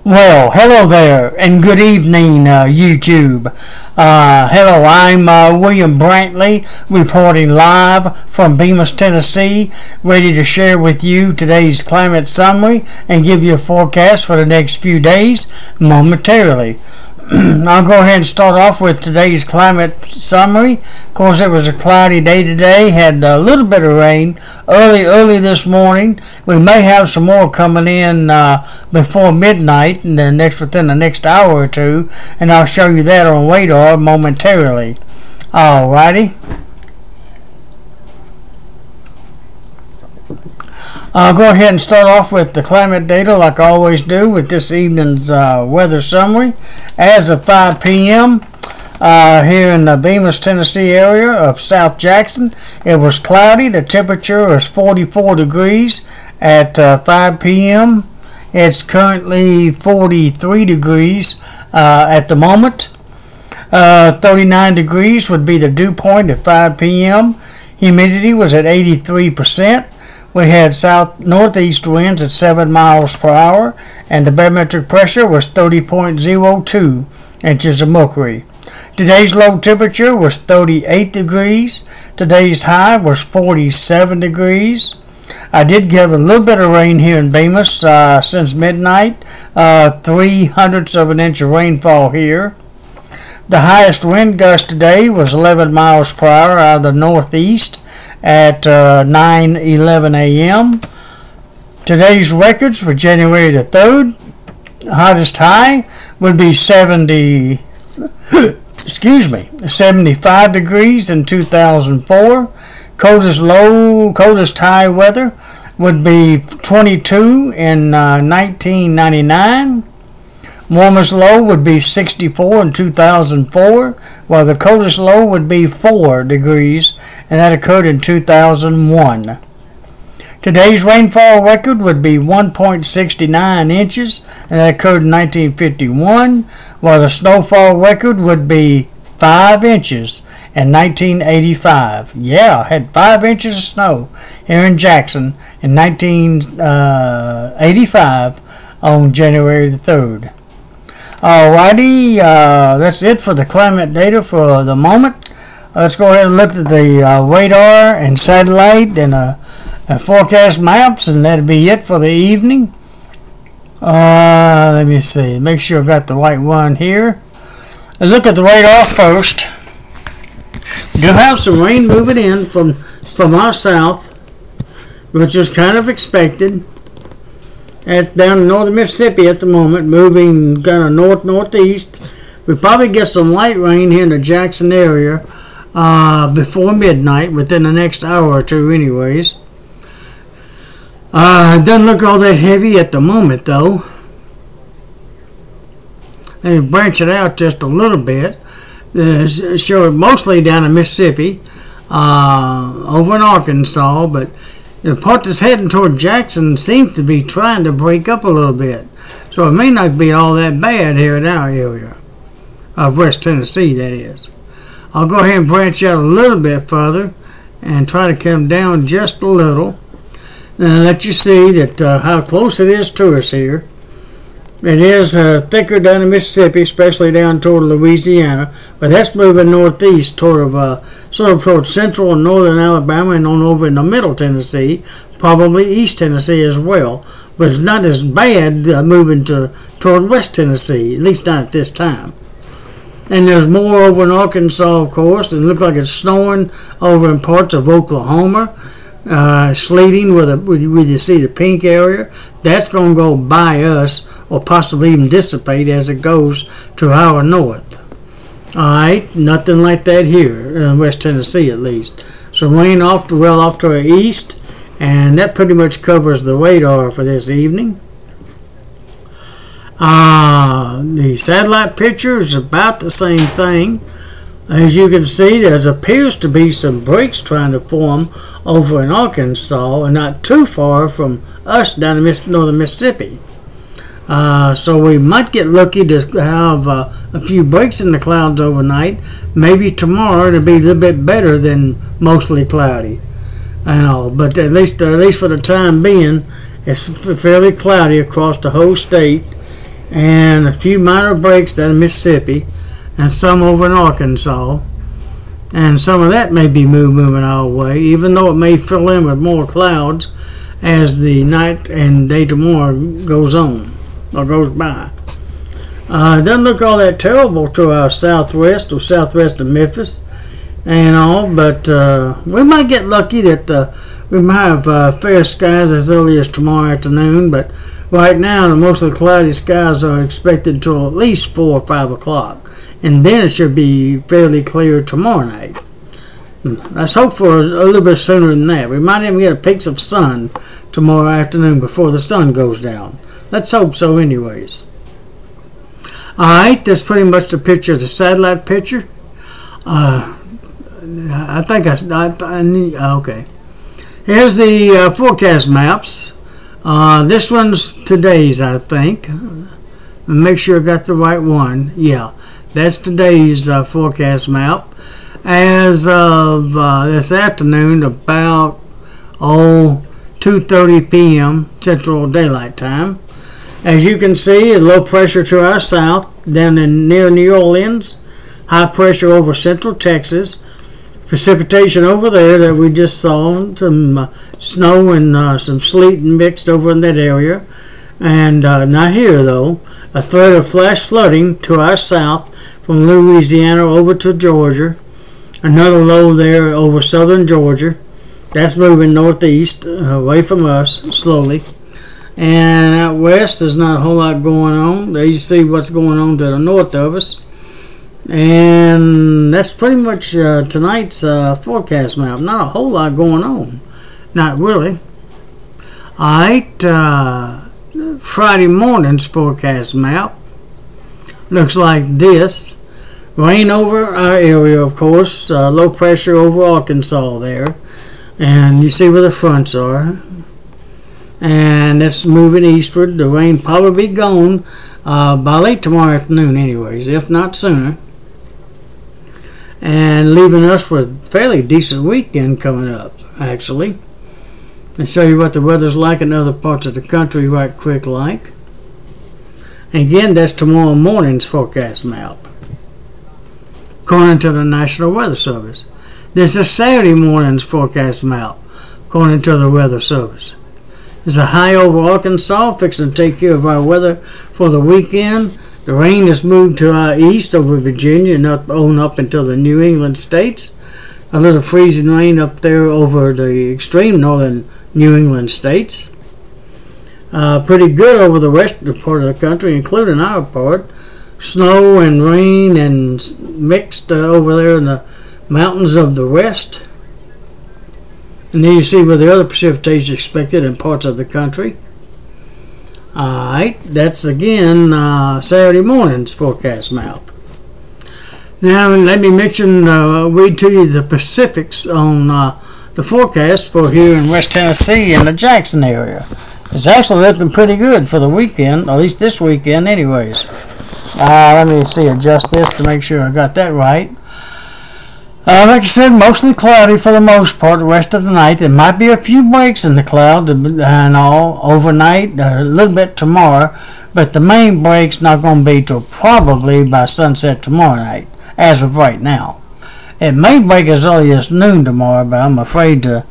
Well, hello there, and good evening, YouTube. Hello, I'm William Brantley, reporting live from Bemis, Tennessee, ready to share with you today's climate summary and give you a forecast for the next few days momentarily. I'll go ahead and start off with today's climate summary. Of course, it was a cloudy day today. Had a little bit of rain early this morning. We may have some more coming in before midnight and then within the next hour or two, and I'll show you that on radar momentarily. Alrighty. I'll go ahead and start off with the climate data like I always do with this evening's weather summary. As of 5 p.m. Here in the Bemis, Tennessee area of South Jackson, it was cloudy. The temperature was 44 degrees at 5 p.m. It's currently 43 degrees at the moment. 39 degrees would be the dew point at 5 p.m. Humidity was at 83%. We had south-northeast winds at 7 miles per hour, and the barometric pressure was 30.02 inches of mercury. Today's low temperature was 38 degrees. Today's high was 47 degrees. I did get a little bit of rain here in Bemis since midnight, 3/100ths of an inch of rainfall here. The highest wind gust today was 11 miles per hour out of the northeast at 9:11 a.m. Today's records for January the 3rd, hottest high would be 75 degrees in 2004. Coldest high weather would be 22 in 1999. Warmest low would be 64 in 2004, while the coldest low would be 4 degrees, and that occurred in 2001. Today's rainfall record would be 1.69 inches, and that occurred in 1951, while the snowfall record would be 5 inches in 1985. Yeah, I had 5 inches of snow here in Jackson in 1985 on January the 3rd. Alrighty, that's it for the climate data for the moment. Let's go ahead and look at the radar and satellite and forecast maps, and that'll be it for the evening. Let me see. Make sure I've got the right one here. Let's look at the radar first. We do have some rain moving in from our south, which is kind of expected. It's down in northern Mississippi at the moment, moving kind of north-northeast. We probably get some light rain here in the Jackson area before midnight, within the next hour or two anyways. It doesn't look all that heavy at the moment though. Let me branch it out just a little bit. Show it mostly down in Mississippi, over in Arkansas, but the part that's heading toward Jackson seems to be trying to break up a little bit. So it may not be all that bad here in our area of West Tennessee, that is. I'll go ahead and branch out a little bit further and try to come down just a little and let you see that how close it is to us here. It is thicker down in Mississippi, especially down toward Louisiana, but that's moving northeast toward sort of toward central and northern Alabama and on over into middle Tennessee, probably East Tennessee as well. But it's not as bad moving toward West Tennessee, at least not at this time. And there's more over in Arkansas, of course, and it looks like it's snowing over in parts of Oklahoma. Sleeting where you see the pink area. That's going to go by us or possibly even dissipate as it goes to our north. Alright, nothing like that here in West Tennessee at least. So rain off to our east, and that pretty much covers the radar for this evening. The satellite picture is about the same thing. As you can see, there appears to be some breaks trying to form over in Arkansas and not too far from us down in northern Mississippi. So we might get lucky to have a few breaks in the clouds overnight. Maybe tomorrow it'll be a little bit better than mostly cloudy and all. But at least for the time being, it's fairly cloudy across the whole state. and a few minor breaks down in Mississippi, and some over in Arkansas. And some of that may be moving our way, even though it may fill in with more clouds as the night and day tomorrow goes on or goes by. It doesn't look all that terrible to our southwest or southwest of Memphis and all, but we might get lucky that we might have fair skies as early as tomorrow afternoon, but right now the mostly cloudy skies are expected until at least 4 or 5 o'clock, and then it should be fairly clear tomorrow night. Let's hope for a little bit sooner than that. We might even get a peaks of sun tomorrow afternoon before the sun goes down. Let's hope so anyways. Alright, that's pretty much the picture, the satellite picture. I think I need, okay. Here's the forecast maps. This one's today's, I think. Make sure I got the right one. Yeah, that's today's forecast map. As of this afternoon, about 2:30 p.m. Central Daylight Time. As you can see, low pressure to our south down in near New Orleans, high pressure over central Texas, precipitation over there that we just saw, some snow and some sleet mixed over in that area, and not here though, a threat of flash flooding to our south from Louisiana over to Georgia, another low there over southern Georgia, that's moving northeast away from us slowly. And out west, there's not a whole lot going on. There you see what's going on to the north of us. And that's pretty much tonight's forecast map. Not a whole lot going on. Not really. Alright, Friday morning's forecast map looks like this. Rain over our area, of course. Low pressure over Arkansas there. And you see where the fronts are. And it's moving eastward. The rain probably be gone by late tomorrow afternoon anyways, if not sooner. And leaving us with a fairly decent weekend coming up, actually. I'll show you what the weather's like in other parts of the country right quick like. And again, that's tomorrow morning's forecast map, according to the National Weather Service. This is Saturday morning's forecast map, according to the Weather Service. There's a high over Arkansas, fixing to take care of our weather for the weekend. The rain has moved to our east over Virginia and up into the New England states. A little freezing rain up there over the extreme northern New England states. Pretty good over the western part of the country, including our part. Snow and rain and mixed over there in the mountains of the west. And then you see where the other precipitation is expected in parts of the country. Alright, that's again Saturday morning's forecast map. Now let me mention, read to you the specifics on the forecast for here in West Tennessee and the Jackson area. It's actually looking pretty good for the weekend, at least this weekend anyways. Let me see, adjust this to make sure I got that right. Like I said, mostly cloudy for the most part the rest of the night. There might be a few breaks in the clouds and all overnight, a little bit tomorrow, but the main break's not going to be till probably by sunset tomorrow night, as of right now. It may break as early as noon tomorrow, but I'm afraid to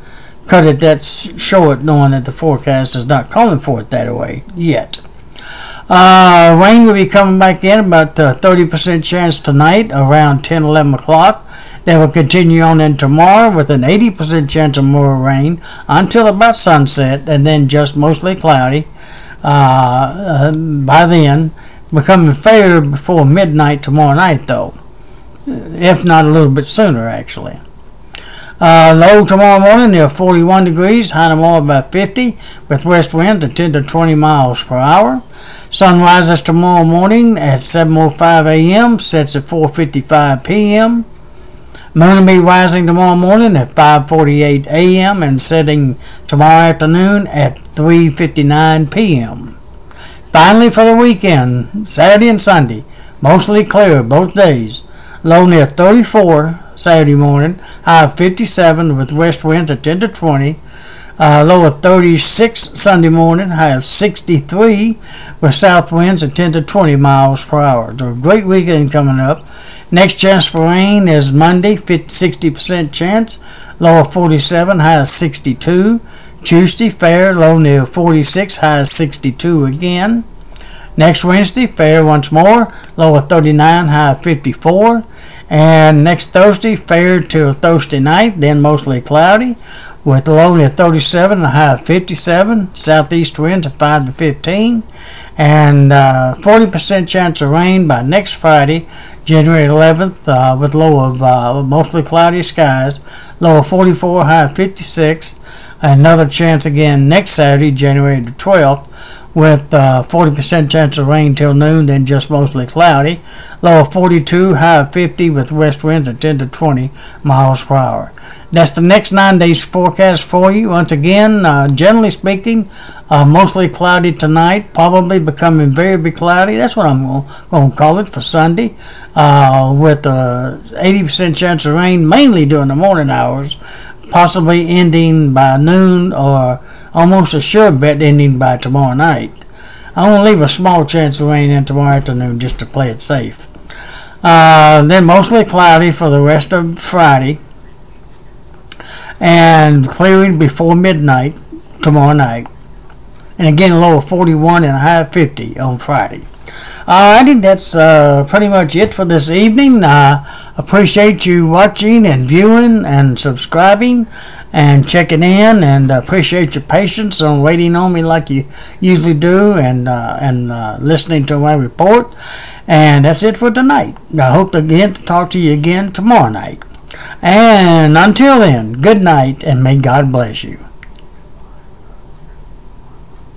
cut it that short knowing that the forecast is not calling for it that way yet. Rain will be coming back in, about 30% chance tonight around 10, 11 o'clock. That will continue on in tomorrow with an 80% chance of more rain until about sunset, and then just mostly cloudy by then, becoming fair before midnight tomorrow night though, if not a little bit sooner actually. Low tomorrow morning near 41 degrees, high tomorrow about 50 with west winds at 10 to 20 miles per hour. Sun rises tomorrow morning at 7:05 a.m., sets at 4:55 p.m. Moon will be rising tomorrow morning at 5:48 a.m. and setting tomorrow afternoon at 3:59 p.m. Finally for the weekend, Saturday and Sunday, mostly clear both days. Low near 34 Saturday morning, high of 57 with west winds at 10 to 20. Low of 36 Sunday morning, high of 63 with south winds at 10 to 20 miles per hour. So a great weekend coming up. Next chance for rain is Monday, 60% chance, low of 47, high of 62. Tuesday, fair, low near 46, high of 62 again. Next Wednesday, fair once more, low of 39, high of 54. And next Thursday, fair till Thursday night, then mostly cloudy, with a low near 37 and a high of 57. Southeast winds at 5 to 15. And 40% chance of rain by next Friday, January 11th, with low of mostly cloudy skies, low of 44, high of 56. Another chance again next Saturday, January the 12th, with 40% chance of rain till noon, then just mostly cloudy. Low of 42, high of 50 with west winds at 10 to 20 miles per hour. That's the next 9 days forecast for you. Once again, generally speaking, mostly cloudy tonight, probably becoming very cloudy. That's what I'm going to call it for Sunday, with 80% chance of rain, mainly during the morning hours, possibly ending by noon, or almost a sure bet ending by tomorrow night. I want to leave a small chance of rain in tomorrow afternoon just to play it safe. Then mostly cloudy for the rest of Friday, and clearing before midnight tomorrow night. And again, a low of 41 and a high of 50 on Friday. Alrighty, that's pretty much it for this evening. Appreciate you watching and viewing and subscribing and checking in, and appreciate your patience on waiting on me like you usually do, and listening to my report. And that's it for tonight. I hope again to talk to you again tomorrow night. And until then, good night, and may God bless you.